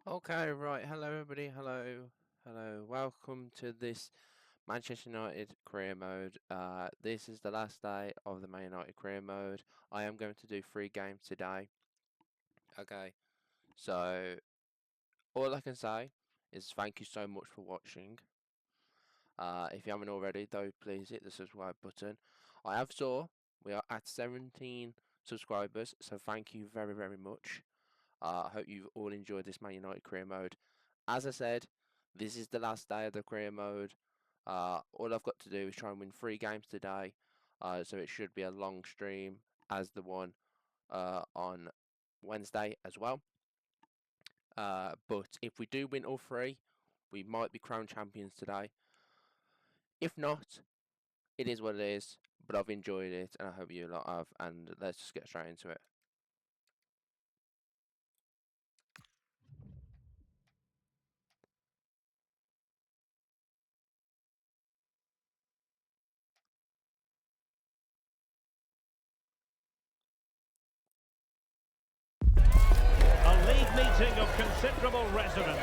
Okay, right. Hello, everybody. Hello. Welcome to this Manchester United career mode. This is the last day of the Man United career mode. I am going to do 3 games today. Okay, so all I can say is thank you so much for watching. If you haven't already, though, please hit the subscribe button. I have saw we are at 17 subscribers, so thank you very much. I hope you've all enjoyed this Man United career mode. As I said, this is the last day of the career mode. All I've got to do is try and win 3 games today. So it should be a long stream as the one on Wednesday as well. But if we do win all 3, we might be crowned champions today. If not, it is what it is. But I've enjoyed it, and I hope you lot have. And let's just get straight into it. A league meeting of considerable resonance.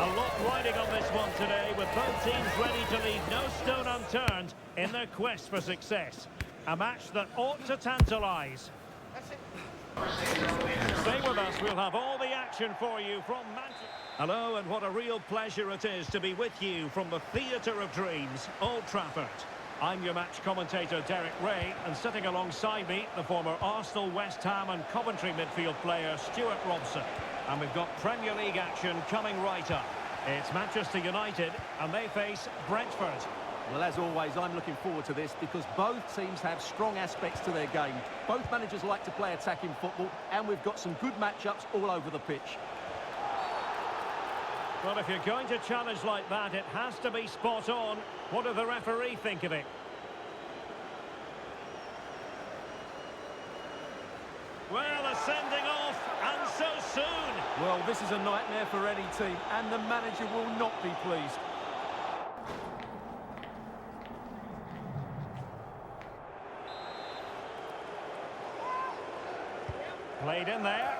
A lot riding on this one today, with both teams ready to leave no stone unturned in their quest for success. A match that ought to tantalise. Stay with us, we'll have all the action for you from Manchester. Hello, and what a real pleasure it is to be with you from the theatre of dreams, Old Trafford. I'm your match commentator, Derek Ray, and sitting alongside me, the former Arsenal, West Ham and Coventry midfield player, Stuart Robson. And we've got Premier League action coming right up. It's Manchester United, and they face Brentford. Well, as always, I'm looking forward to this because both teams have strong aspects to their game. Both managers like to play attacking football, and we've got some good matchups all over the pitch. Well, if you're going to challenge like that, it has to be spot on. What does the referee think of it? Well, a sending off, and so soon. Well, this is a nightmare for any team, and the manager will not be pleased. Played in there.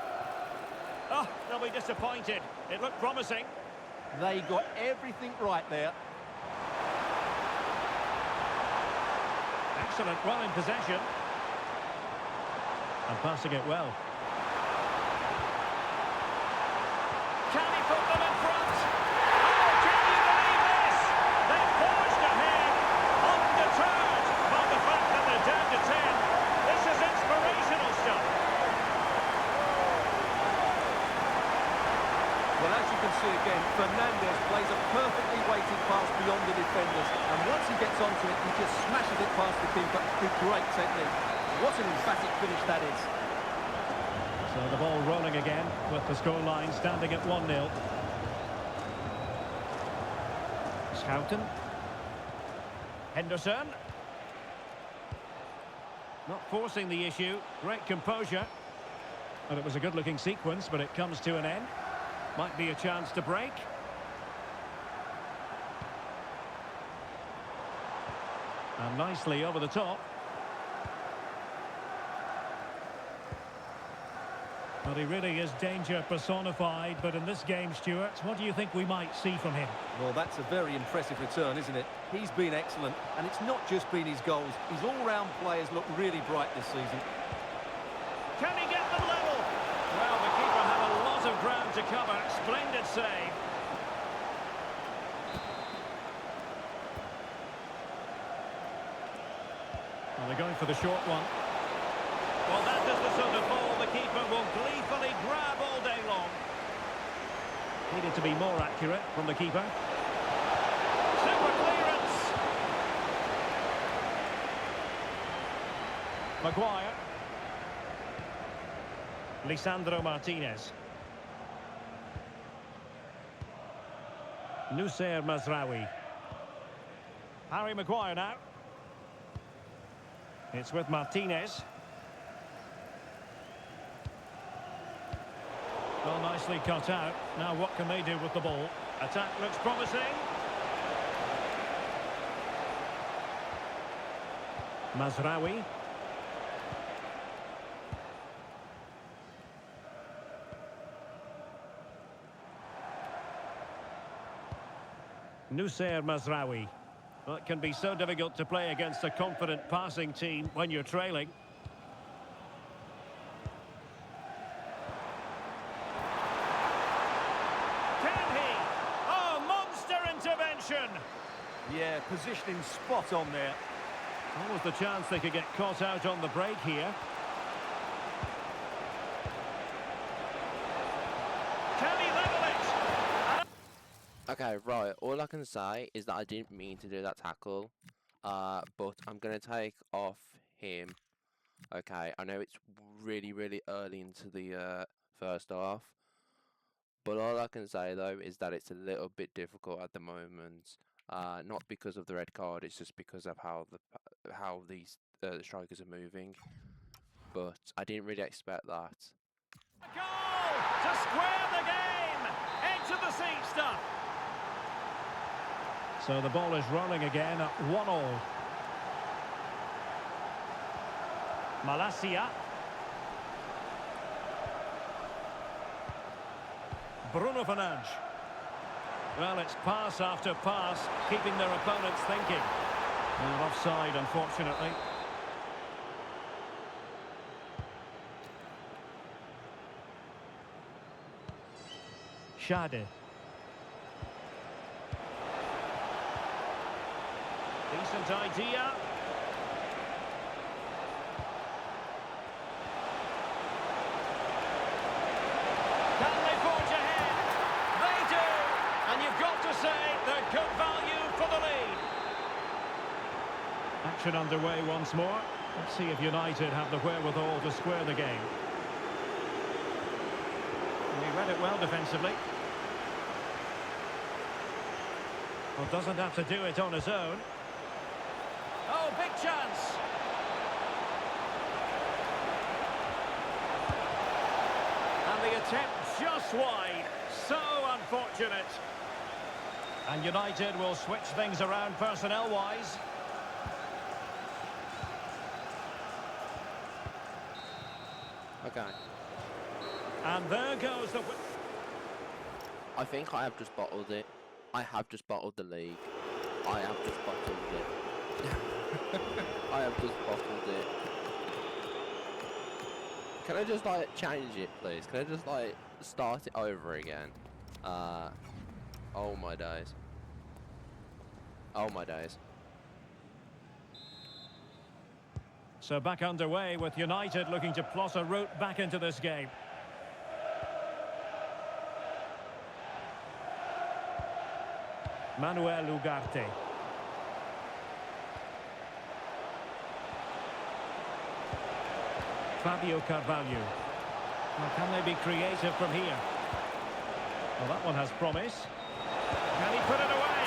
Oh, they'll be disappointed. It looked promising. They got everything right there. Excellent run in possession. And passing it well. Can he put them in front? Oh, can you believe this? They forged ahead, undeterred by the fact that they're down to 10. This is inspirational stuff. Well, as you can see again, Fernandes plays a perfectly weighted pass beyond the defenders. And once he gets onto it, he just smashes it past the keeper with great technique. What an emphatic finish that is. So the ball rolling again with the scoreline standing at 1-0. Schouten. Henderson. Not forcing the issue. Great composure. And it was a good-looking sequence, but it comes to an end. Might be a chance to break. And nicely over the top. Well, he really is danger personified, but in this game, Stuart, what do you think we might see from him? Well, that's a very impressive return, isn't it? He's been excellent, and it's not just been his goals. His all-round play has looked really bright this season. Can he get them level? Well, the keeper had a lot of ground to cover. Splendid save. Well, they're going for the short one. Well, that is the sort of ball the keeper will gleefully grab all day long. Needed to be more accurate from the keeper. Super clearance. Maguire. Lisandro Martinez. Noussair Mazraoui. Harry Maguire now. It's with Martinez. Well, nicely cut out. Now what can they do with the ball? Attack looks promising. Mazraoui. Nussair Mazraoui. Well, it can be so difficult to play against a confident passing team when you're trailing. Can he? Oh, monster intervention! Yeah, positioning spot on there. Almost the chance they could get caught out on the break here. Can he level it? Okay, right. All I can say is that I didn't mean to do that tackle. But I'm going to take off him. Okay, I know it's really, really early into the first half. But all I can say, though, is that it's a little bit difficult at the moment. Not because of the red card, it's just because of how these strikers are moving. But I didn't really expect that. A goal to square the game. Edge of the seat stuff. So the ball is rolling again at 1-1. Malacia. Bruno Fernandes. Well, it's pass after pass, keeping their opponents thinking. And offside, unfortunately. Schade. Decent idea. Can they forge ahead? They do. And you've got to say they're good value for the lead. Action underway once more. Let's see if United have the wherewithal to square the game. And he read it well defensively. Well, doesn't have to do it on his own. Oh, big chance. And the attempt just wide. So unfortunate. And United will switch things around personnel-wise. Okay. And there goes the... I think I have just bottled it. I have just bottled the league. I have just bottled it. I have just bottled it. Can I just like change it, please? Can I just like start it over again? Oh my days. Oh my days. So back underway with United looking to plot a route back into this game. Manuel Ugarte. Fabio Carvalho. Well, can they be creative from here? Well, that one has promise. Can he put it away?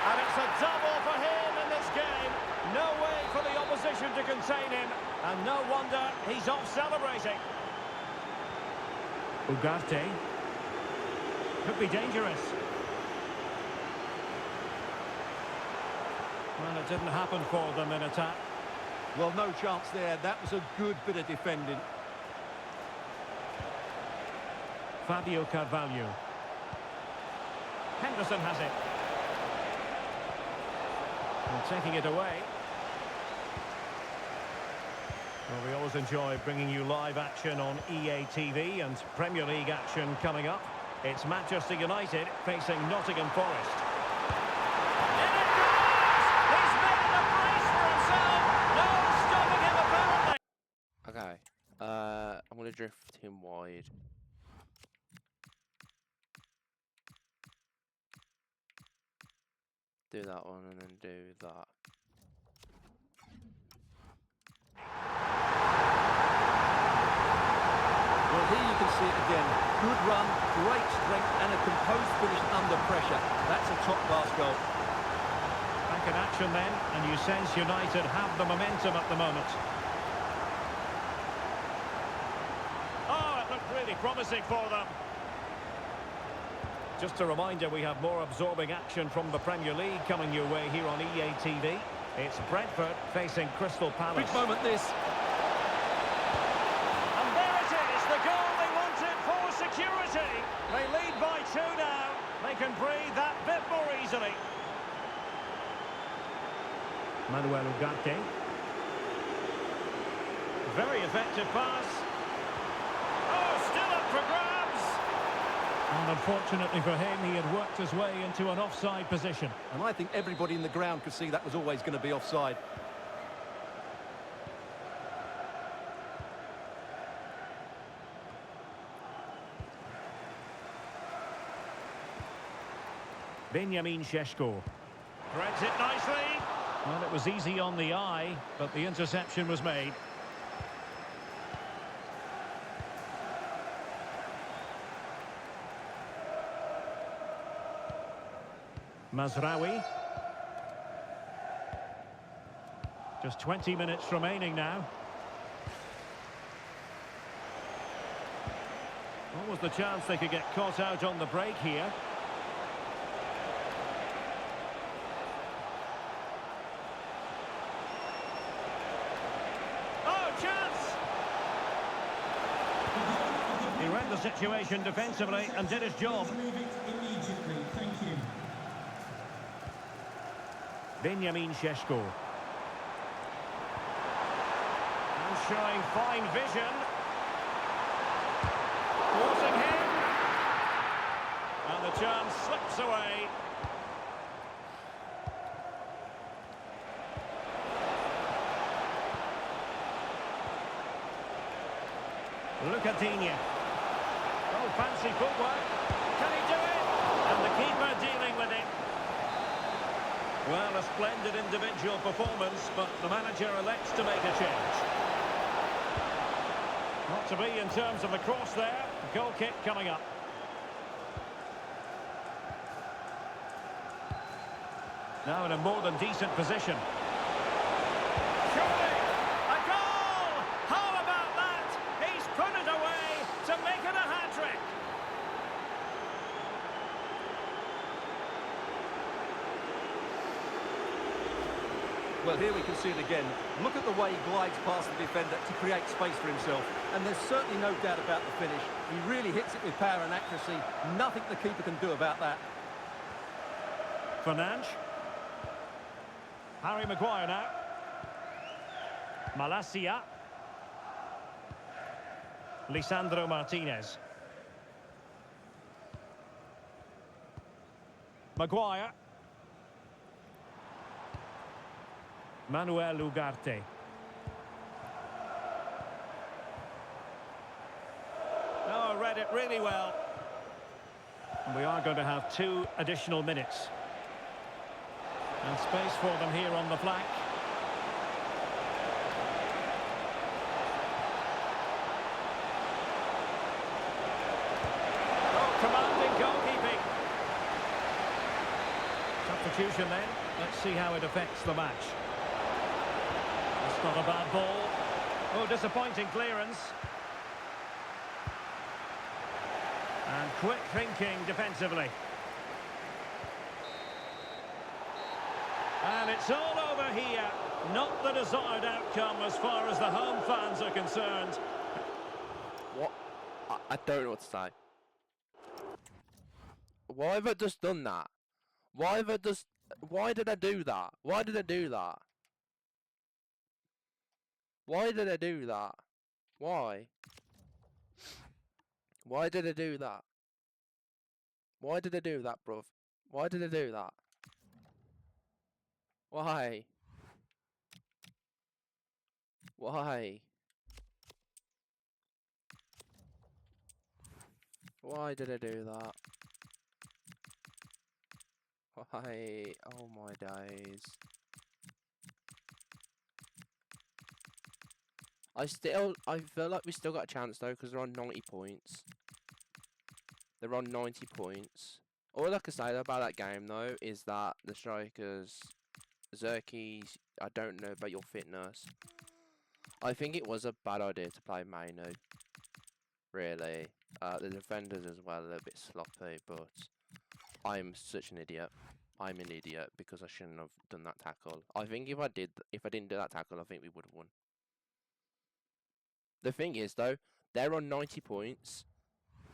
And it's a double for him in this game. No way for the opposition to contain him. And no wonder he's off celebrating. Ugarte. Could be dangerous. Well, it didn't happen for them in attack. Well, no chance there. That was a good bit of defending. Fabio Carvalho. Henderson has it. And taking it away. Well, we always enjoy bringing you live action on EA TV and Premier League action coming up. It's Manchester United facing Nottingham Forest. In it goes! He's made a brace for himself! No stopping him apparently! Okay. I'm gonna drift him wide. Do that one and then do that. Well, here you can see it again. Good run, great strength, and a composed finish under pressure. That's a top-class goal. Back in action then, and you sense United have the momentum at the moment. Oh, it looked really promising for them. Just a reminder, we have more absorbing action from the Premier League coming your way here on EA TV. It's Brentford facing Crystal Palace. Big moment this. And there it is, the goal they wanted for security. They lead by 2 now. They can breathe that bit more easily. Manuel Ugarte. Very effective pass. Oh, still up for grabs. And unfortunately for him, he had worked his way into an offside position. And I think everybody in the ground could see that was always going to be offside. Benjamin Šeško. Threads it nicely. Well, it was easy on the eye, but the interception was made. Mazraoui. Just 20 minutes remaining now. What was the chance they could get caught out on the break here? He read the situation defensively and did his job. Benjamin Šeško. And showing fine vision. Forcing him. And the chance slips away. Lucadinha. Oh, fancy footwork. Can he do it? And the keeper dealing with it. Well, a splendid individual performance, but the manager elects to make a change. Not to be in terms of the cross there. Goal kick coming up. Now in a more than decent position. Surely! A goal! How about that? He's put it away to make it a hat-trick. Well, here we can see it again. Look at the way he glides past the defender to create space for himself. And there's certainly no doubt about the finish. He really hits it with power and accuracy. Nothing the keeper can do about that. Fernandes. Harry Maguire now. Malacia. Lisandro Martinez. Maguire. Manuel Ugarte. Oh, read it really well. And we are going to have 2 additional minutes. And space for them here on the flank. Oh, commanding goalkeeping. Substitution then. Let's see how it affects the match. It's not a bad ball. Oh, disappointing clearance. And quick thinking defensively. And it's all over here. Not the desired outcome as far as the home fans are concerned. What? I don't know what to say. Why have I just done that? Why have I just... Why did I do that? Why did I do that? Why did I do that? Why? Why did I do that? Why did I do that, bruv? Why did I do that? Why? Why? Why did I do that? Why? Oh my days. I feel like we still got a chance though, because they're on 90 points. They're on 90 points. All I can say about that game though is that the strikers, Zerkis, I don't know about your fitness. I think it was a bad idea to play Mainu. Really. The defenders as well, a little bit sloppy, but I'm such an idiot. I'm an idiot because I shouldn't have done that tackle. I think if I didn't do that tackle, I think we would have won. The thing is though, they're on 90 points.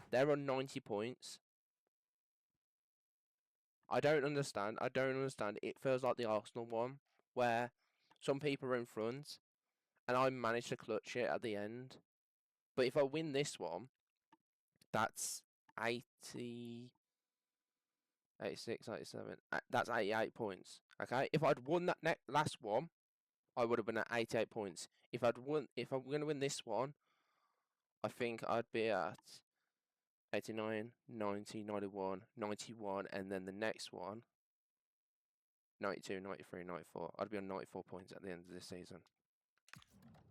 They're on 90 points. I don't understand. I don't understand. It feels like the Arsenal one, where some people are in front, and I managed to clutch it at the end. But if I win this one, that's 80, 86, 87. That's 88 points. Okay, if I'd won that last one, I would have been at 88 points. If I'm going to win this one, I think I'd be at 89, 90, 91, 91, and then the next one, 92, 93, 94. I'd be on 94 points at the end of this season.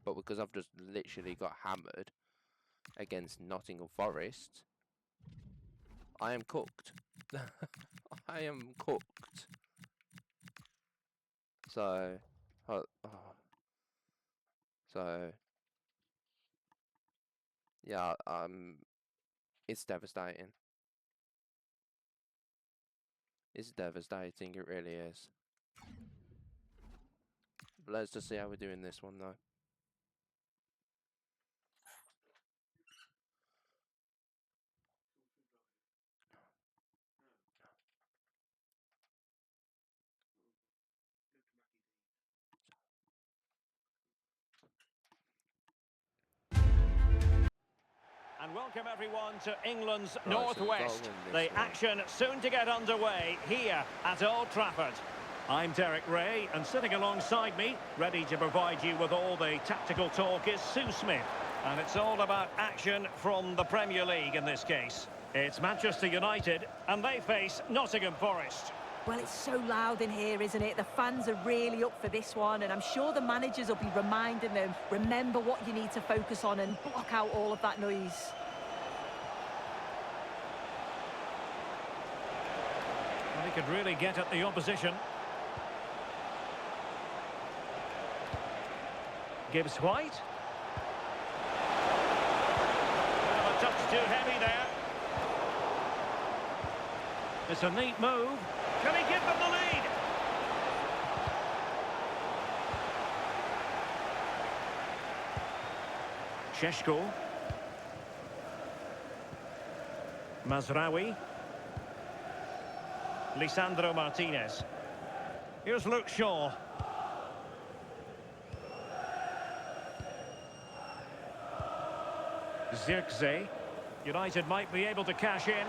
But because I've just literally got hammered against Nottingham Forest, I am cooked. I am cooked. So, yeah, it's devastating. It's devastating, it really is. But let's just see how we're doing this one, though. And welcome everyone to England's Right, so we've got to Northwest. win The this one. action soon to get underway here at Old Trafford. I'm Derek Ray, and sitting alongside me, ready to provide you with all the tactical talk, is Sue Smith. And it's all about action from the Premier League in this case. It's Manchester United, and they face Nottingham Forest. Well, it's so loud in here, isn't it? The fans are really up for this one, and I'm sure the managers will be reminding them, remember what you need to focus on and block out all of that noise. Well, he could really get at the opposition. Gibbs White. Well, a touch too heavy there. It's a neat move. Can he give them the lead? Šeško. Mazraoui. Lisandro Martinez. Here's Luke Shaw. Zirkzee. United might be able to cash in.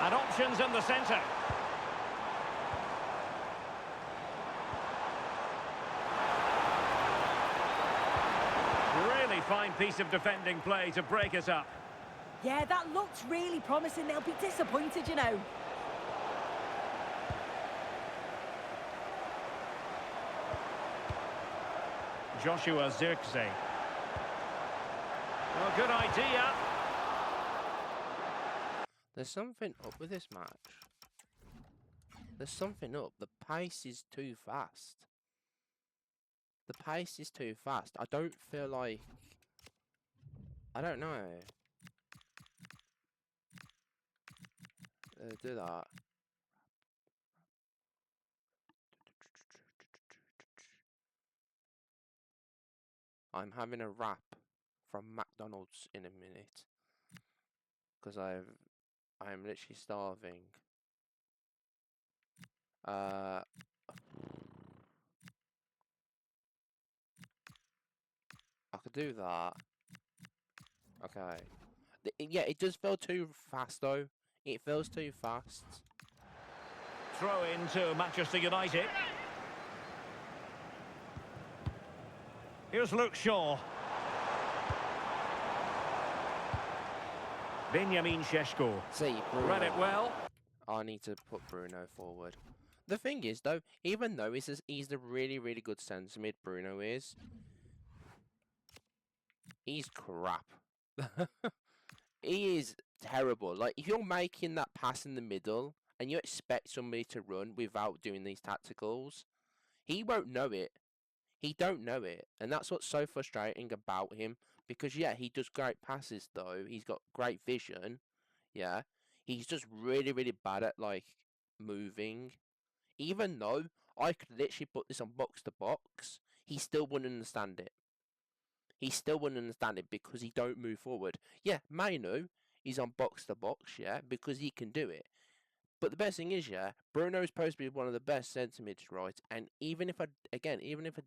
And options in the centre. Really fine piece of defending play to break us up. Yeah, that looked really promising. They'll be disappointed, you know. Joshua Zirkzee. Well, good idea. There's something up with this match. There's something up. The pace is too fast. The pace is too fast. I don't feel like... I don't know. Do that. I'm having a wrap from McDonald's in a minute. Because I'm literally starving. I could do that. Okay. Yeah, it does feel too fast though. It feels too fast. Throw into Manchester United. Here's Luke Shaw. Benjamin Šeško. See, Read it well. I need to put Bruno forward. The thing is though, even though he's a really, really good centre mid, Bruno is, he's crap. He is terrible. Like, if you're making that pass in the middle and you expect somebody to run without doing these tacticals, he won't know it. He don't know it. And that's what's so frustrating about him. Because, yeah, he does great passes, though. He's got great vision. Yeah. He's just really, really bad at, like, moving. Even though I could literally put this on box to box, he still wouldn't understand it. He still wouldn't understand it because he don't move forward. Yeah, Mainu, he's on box to box, yeah, because he can do it. But the best thing is, yeah, Bruno's supposed to be one of the best centre mids, right? And even if I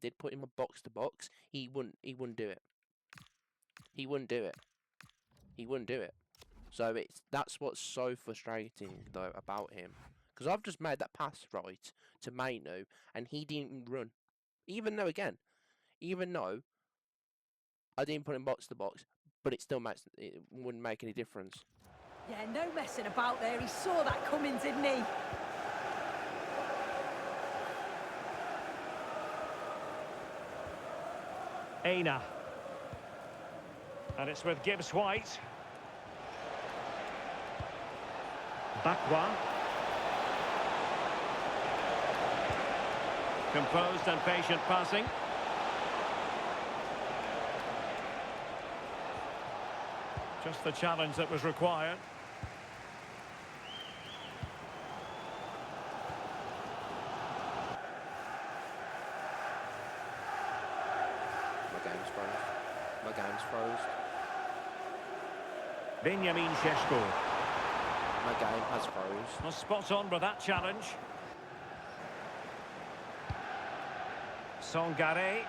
did put him on box to box, he wouldn't do it. He wouldn't do it. He wouldn't do it. So that's what's so frustrating though about him, because I've just made that pass right to Mainu, and he didn't run, even though I didn't put him box to box, but it wouldn't make any difference. Yeah, no messing about there. He saw that coming, didn't he? Aina. And it's with Gibbs White. Bakwa. Composed and patient passing. Just the challenge that was required. My game's froze. Benjamin Šeško. My game has froze. Well, spot on with that challenge. Songare.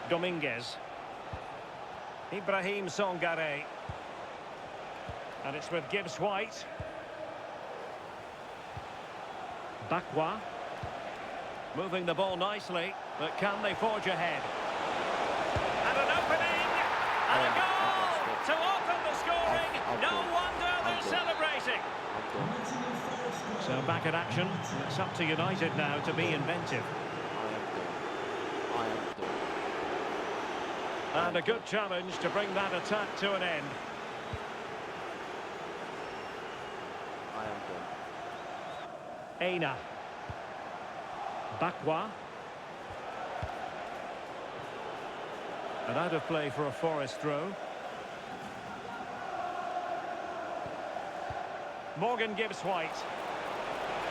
Dominguez. Ibrahim Songare. And it's with Gibbs White. Bakwa. Moving the ball nicely, but can they forge ahead? And an opening! And a goal to open the scoring! No wonder they're celebrating! So back at action. It's up to United now to be inventive. I am done. And a good challenge to bring that attack to an end. I am done. Aina. Bakwa. And out of play for a Forest throw. Morgan Gibbs White.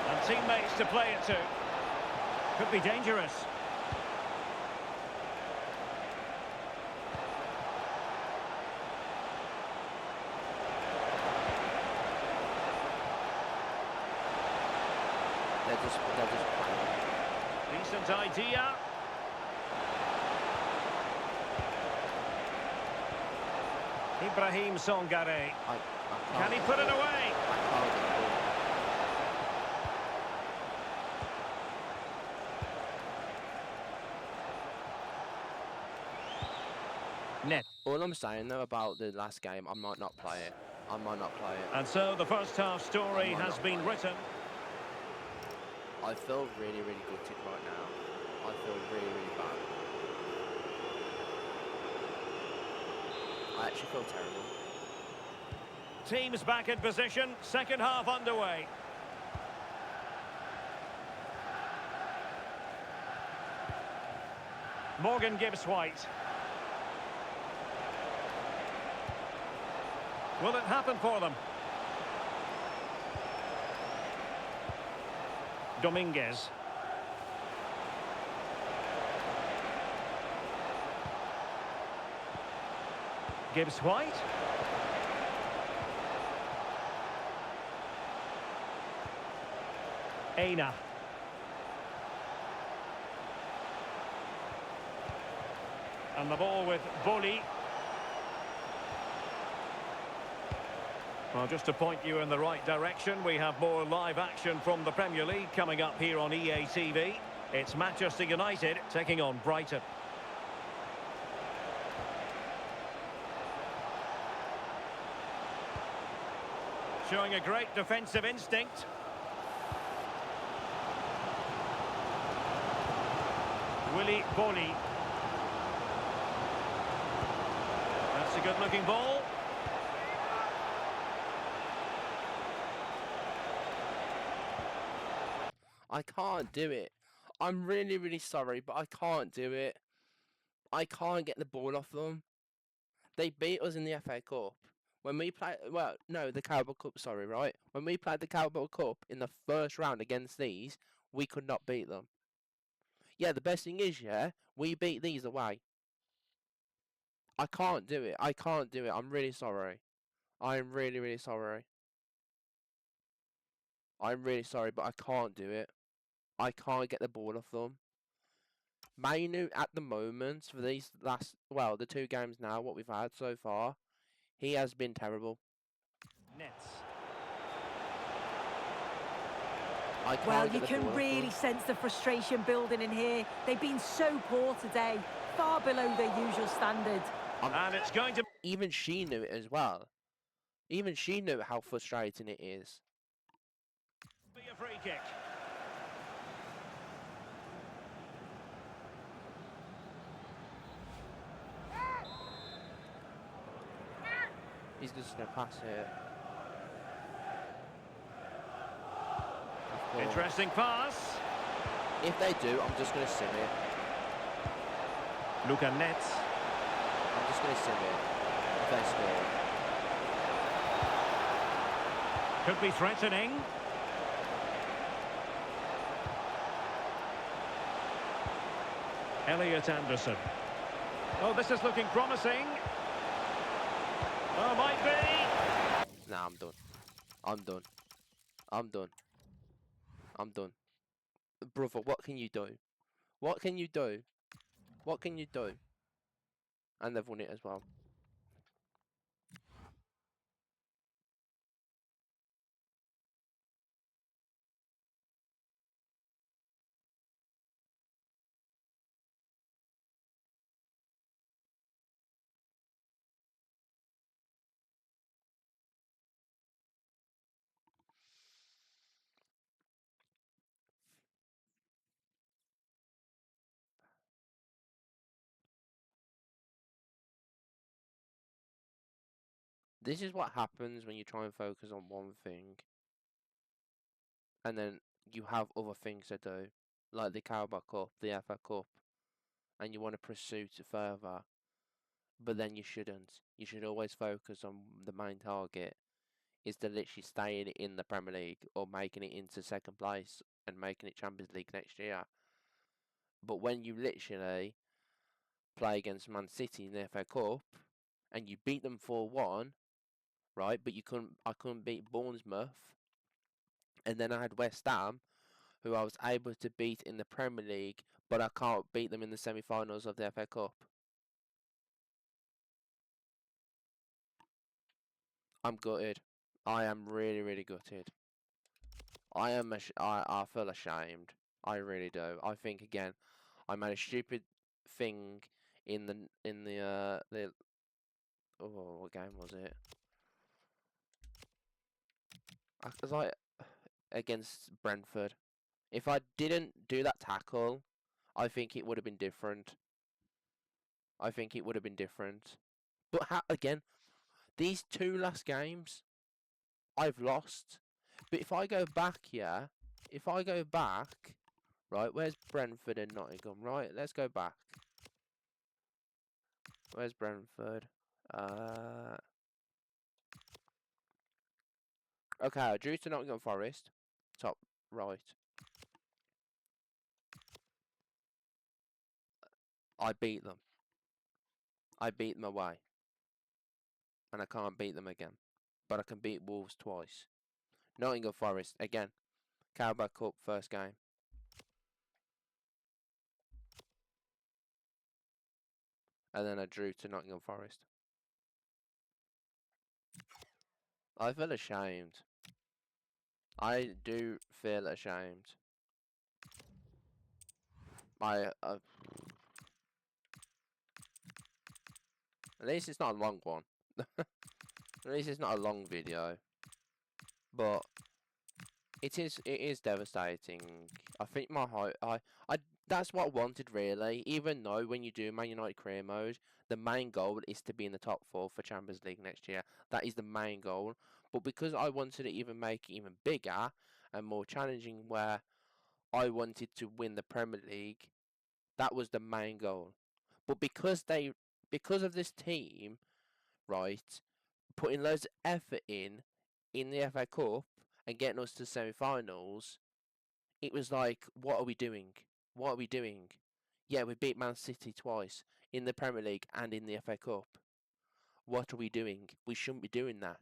And teammates to play it to. Could be dangerous. They're just playing. Decent idea. Ibrahim Songare. Can he put it away? Net. All I'm saying though about the last game, I might not play it. And so the first half story has been written. I feel really, really gutted right now. I feel really, really bad. I actually feel terrible. Teams back in position, second half underway. Morgan Gibbs White. Will it happen for them? Dominguez. Gibbs White. Aina. And the ball with Boli. Well, just to point you in the right direction, we have more live action from the Premier League coming up here on EA TV. It's Manchester United taking on Brighton. Showing a great defensive instinct. Willy Boli. That's a good-looking ball. I can't do it. I'm really, really sorry, but I can't do it. I can't get the ball off them. They beat us in the FA Cup. When we played, well, no, the Carabao Cup, sorry, right? When we played the Carabao Cup in the first round against these, we could not beat them. Yeah, the best thing is, yeah, we beat these away. I can't do it. I can't do it. I'm really sorry. I'm really, really sorry. I'm really sorry, but I can't do it. I can't get the ball off them. Mainu at the moment for these last, well, the 2 games now, what we've had so far, he has been terrible. Nets. I can't Well, get you the can ball off really them. sense the frustration building in here. They've been so poor today, far below their usual standard. And it's going to Even she knew it as well. Even she knew how frustrating it is. be a free kick. He's just going to pass it. Of course. Interesting pass. If they do, I'm just going to sim it. Luca Nets. I'm just going to sim it. If they score. Could be threatening. Elliot Anderson. Oh, this is looking promising. Oh, might be. Nah, I'm done. I'm done. I'm done. I'm done. Brother, what can you do? What can you do? What can you do? And they've won it as well. This is what happens when you try and focus on one thing. And then you have other things to do. Like the Carabao Cup, the FA Cup. And you want to pursue it further. But then you shouldn't. You should always focus on the main target. Is to literally staying in the Premier League. Or making it into second place. And making it Champions League next year. But when you literally play against Man City in the FA Cup. And you beat them 4-1. Right, but I couldn't beat Bournemouth, and then I had West Ham, who I was able to beat in the Premier League, but I can't beat them in the semi-finals of the FA Cup. I'm gutted. I am really, really gutted. I feel ashamed. I really do. I think again, I made a stupid thing in the oh, what game was it? I was like against Brentford. If I didn't do that tackle, I think it would have been different. I think it would have been different. But again, these 2 last games, I've lost. But if I go back, yeah, if I go back, right, where's Brentford and Nottingham? Right, let's go back. Where's Brentford? Okay, I drew to Nottingham Forest. Top right. I beat them. I beat them away. And I can't beat them again. But I can beat Wolves twice. Nottingham Forest, again. Carabao Cup, first game. And then I drew to Nottingham Forest. I feel ashamed. I do feel ashamed. At least it's not a long one. At least it's not a long video. But it is devastating. I think my height, that's what I wanted really. Even though when you do Man United career mode, the main goal is to be in the top 4 for Champions League next year. That is the main goal. But because I wanted to even make it even bigger and more challenging, where I wanted to win the Premier League, that was the main goal. But because of this team, right, putting loads of effort in the FA Cup and getting us to semi-finals, it was like, what are we doing? What are we doing? Yeah, we beat Man City twice. in the Premier League and in the FA Cup. What are we doing? We shouldn't be doing that.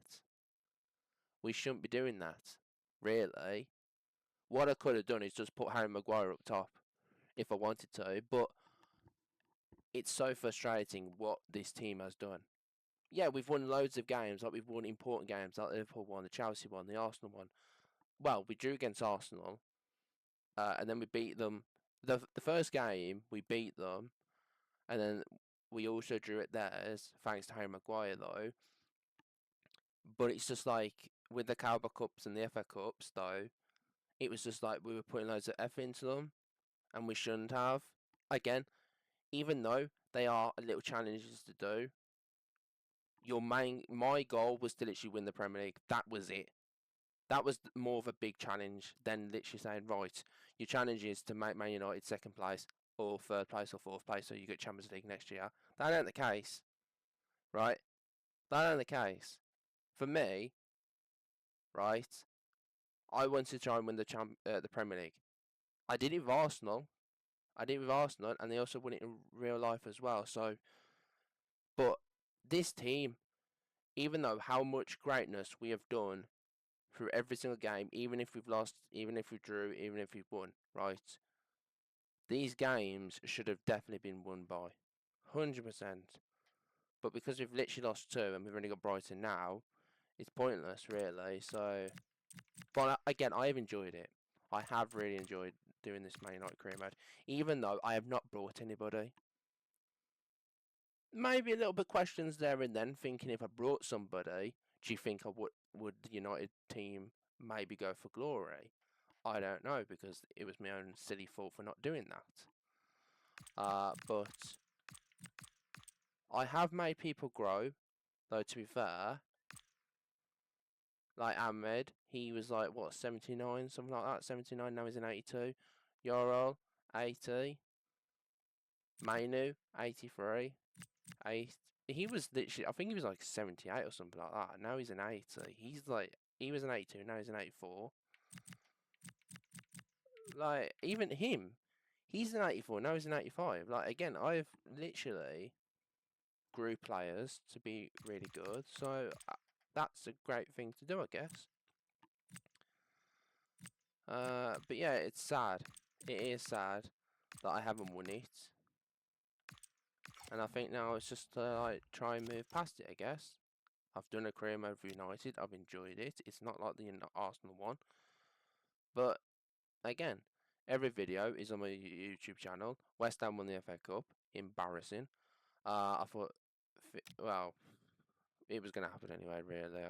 We shouldn't be doing that, really. What I could have done is just put Harry Maguire up top if I wanted to, but it's so frustrating what this team has done. Yeah, we've won loads of games, like we've won important games, like Liverpool won, the Chelsea won, the Arsenal won. Well, we drew against Arsenal, and then we beat them. The first game, we beat them, and then we also drew at theirs, thanks to Harry Maguire, though. But it's just like, with the Carabao Cups and the FA Cups, though, it was just like we were putting loads of effort into them, and we shouldn't have. Again, even though they are little challenges to do, my goal was to literally win the Premier League. That was it. That was more of a big challenge than literally saying, right, your challenge is to make Man United second place or third place or fourth place so you get Champions League next year. That ain't the case, right? That ain't the case. For me, right, I wanted to try and win the Premier League. I did it with Arsenal. And they also won it in real life as well. So, but this team, even though how much greatness we have done through every single game, even if we've lost, even if we drew, even if we've won, right? These games should have definitely been won by 100%. But because we've literally lost two and we've only got Brighton now, it's pointless, really. So, but again, I have enjoyed it. I have really enjoyed doing this Man United career mode, even though I have not brought anybody. Maybe a little bit questions there and then, thinking if I brought somebody, do you think I would the United team maybe go for glory? I don't know, because it was my own silly fault for not doing that. But I have made people grow, though, to be fair. Like Ahmed, he was like, what, 79, something like that, 79, now he's an 82. Yorol, 80. Mainu, 83. 8. He was literally, I think he was like 78 or something like that. Now he's an 80. He was an 82, now he's an 84. Like, even him, he's an 84, now he's an 85. Like, again, I've literally grew players to be really good. So, that's a great thing to do, I guess. But yeah, it's sad. It is sad that I haven't won it. And I think now it's just to like try and move past it, I guess. I've done a career mode for United. I've enjoyed it. It's not like the Arsenal one. But again, every video is on my YouTube channel. West Ham won the FA Cup. Embarrassing. I thought, well, it was going to happen anyway, really.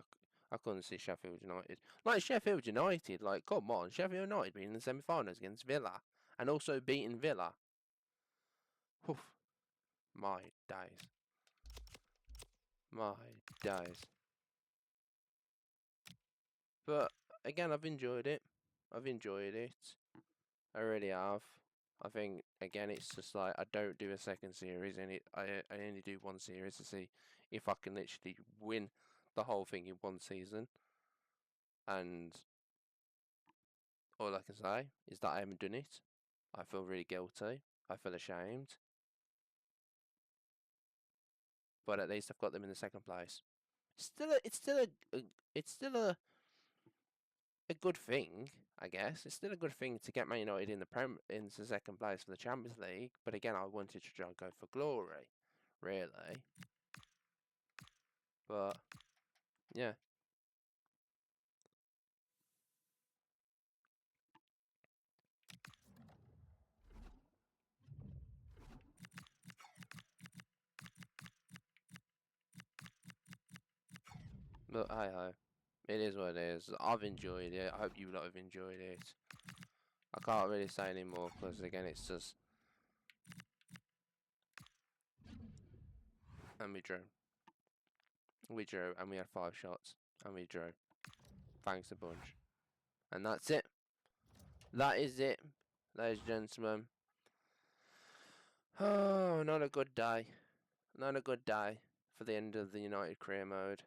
I couldn't see Sheffield United. Like, Sheffield United, like, come on. Sheffield United being in the semi-finals against Villa. And also beating Villa. Oof. My days. My days. But again, I've enjoyed it. I've enjoyed it. I really have. I think again, it's just like I don't do a second series, and I only do one series to see if I can literally win the whole thing in one season. And all I can say is that I haven't done it. I feel really guilty. I feel ashamed. But at least I've got them in the second place. It's still a good thing, I guess. It's still a good thing to get Man United in the second place for the Champions League. But again, I wanted to try and go for glory, really. But yeah, but hi ho, it is what it is. I've enjoyed it. I hope you lot have enjoyed it. I can't really say anymore because again, it's just and we drew. We drew, and we had 5 shots, and we drew. Thanks a bunch. And that's it. That is it, ladies and gentlemen. Oh, not a good day. Not a good day for the end of the United career mode.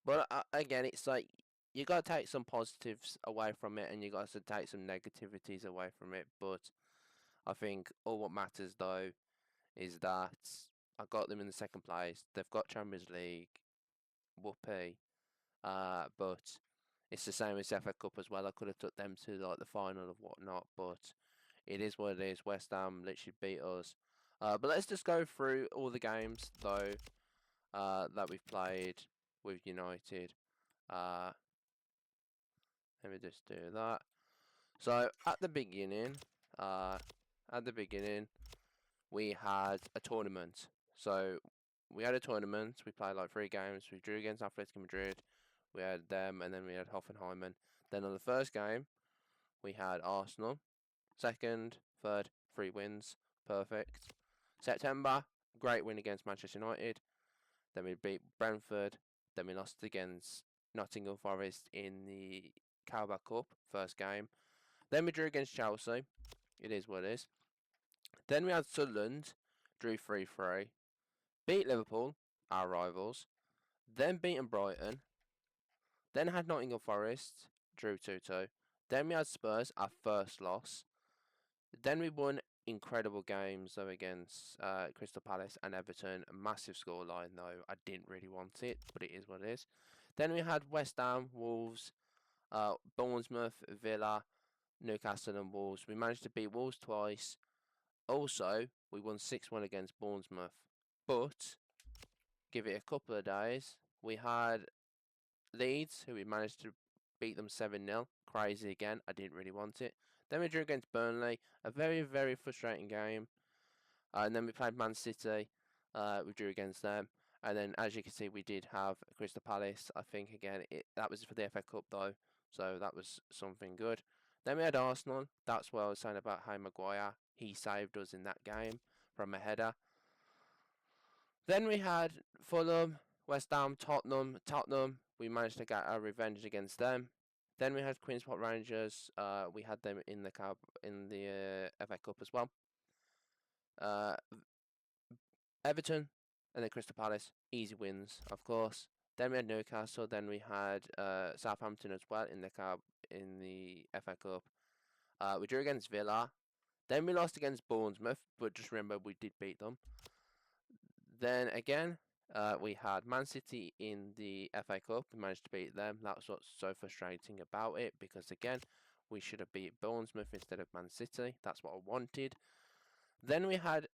But again, it's like you got to take some positives away from it, and you got to take some negativities away from it. But I think all what matters though is that I got them in the second place. They've got Champions League, whoopee. But it's the same as FA Cup as well. I could have took them to like the final or whatnot, but it is what it is. West Ham literally beat us. But let's just go through all the games though that we've played with United. Let me just do that. So uh, at the beginning, we had a tournament. So we had a tournament. We played like 3 games. We drew against Atletico Madrid. We had them, and then we had Hoffenheim. Then on the first game, we had Arsenal. Second, third, 3 wins. Perfect. September, great win against Manchester United. Then we beat Brentford. Then we lost against Nottingham Forest in the Carabao Cup, first game. Then we drew against Chelsea. It is what it is. Then we had Sunderland, drew 3-3. Beat Liverpool, our rivals. Then beaten Brighton. Then had Nottingham Forest, drew 2-2. Then we had Spurs, our first loss. Then we won incredible games though against Crystal Palace and Everton. A massive scoreline though. I didn't really want it, but it is what it is. Then we had West Ham, Wolves, Bournemouth, Villa, Newcastle and Wolves. We managed to beat Wolves twice. Also, we won 6-1 against Bournemouth. But, give it a couple of days, we had Leeds, who we managed to beat them 7-0. Crazy again. I didn't really want it. Then we drew against Burnley. A very, very frustrating game. And then we played Man City. We drew against them. And then, as you can see, we did have Crystal Palace. I think, again, that was for the FA Cup, though. So that was something good. Then we had Arsenal. That's what I was saying about Harry Maguire. He saved us in that game from a header. Then we had Fulham, West Ham, Tottenham. Tottenham, we managed to get our revenge against them. Then we had Queen's Park Rangers. We had them in the FA Cup as well. Everton and then Crystal Palace, easy wins, of course. Then we had Newcastle. Then we had Southampton as well in the FA Cup. We drew against Villa. Then we lost against Bournemouth, but just remember we did beat them. Then again, we had Man City in the FA Cup. We managed to beat them. That's what's so frustrating about it, because again, we should have beat Bournemouth instead of Man City. That's what I wanted. Then we had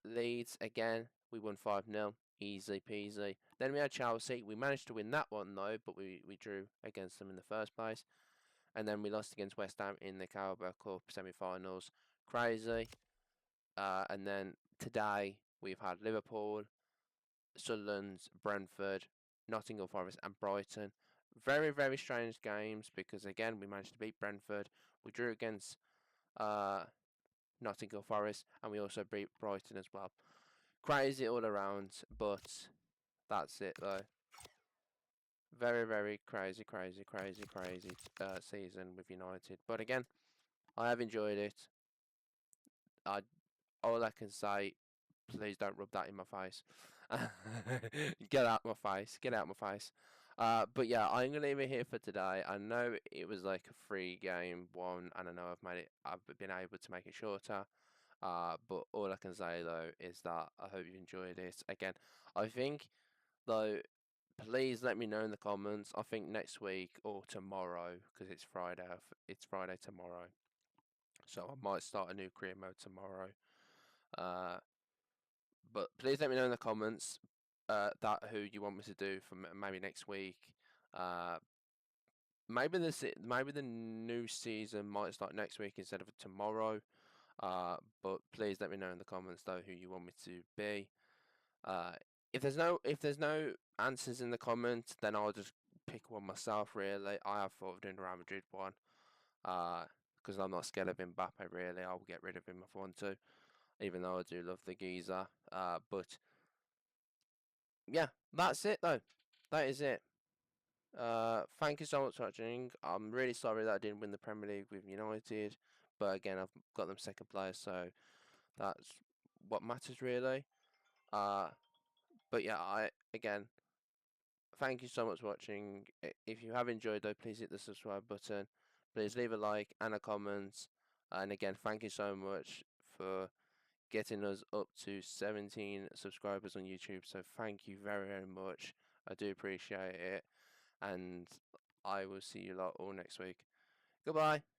Leeds again. We won 5-0. Easy peasy. Then we had Chelsea. We managed to win that one though, but we drew against them in the first place. And then we lost against West Ham in the Carabao Cup semi-finals. Crazy. And then today we've had Liverpool, Sunderland, Brentford, Nottingham Forest and Brighton. Very, very strange games because again we managed to beat Brentford. We drew against Nottingham Forest and we also beat Brighton as well. Crazy all around, but that's it though. Very, very crazy season with United. But again, I have enjoyed it. All I can say, please don't rub that in my face. Get out my face. Get out my face. But yeah, I'm gonna leave it here for today. I know it was like a 3-game one, and I know I've been able to make it shorter. But all I can say though is that I hope you enjoyed it. Again, I think though, please let me know in the comments. I think next week or tomorrow, because it's Friday. It's Friday tomorrow, so I might start a new career mode tomorrow. But please let me know in the comments that who you want me to do for maybe next week. Maybe the new season might start next week instead of tomorrow. But please let me know in the comments though who you want me to be. If there's no answers in the comments, then I'll just pick one myself. Really, I have thought of doing the Real Madrid one. Because I'm not scared of Mbappe. Really, I'll get rid of him if I want to. Even though I do love the geezer. But yeah, that's it though. That is it. Thank you so much for watching. I'm really sorry that I didn't win the Premier League with United, but again, I've got them second place, so that's what matters really. But yeah, thank you so much for watching. If you have enjoyed though, please hit the subscribe button. Please leave a like and a comment. And again, thank you so much for getting us up to 17 subscribers on YouTube. So thank you very, very much. I do appreciate it. And I will see you lot all next week. Goodbye.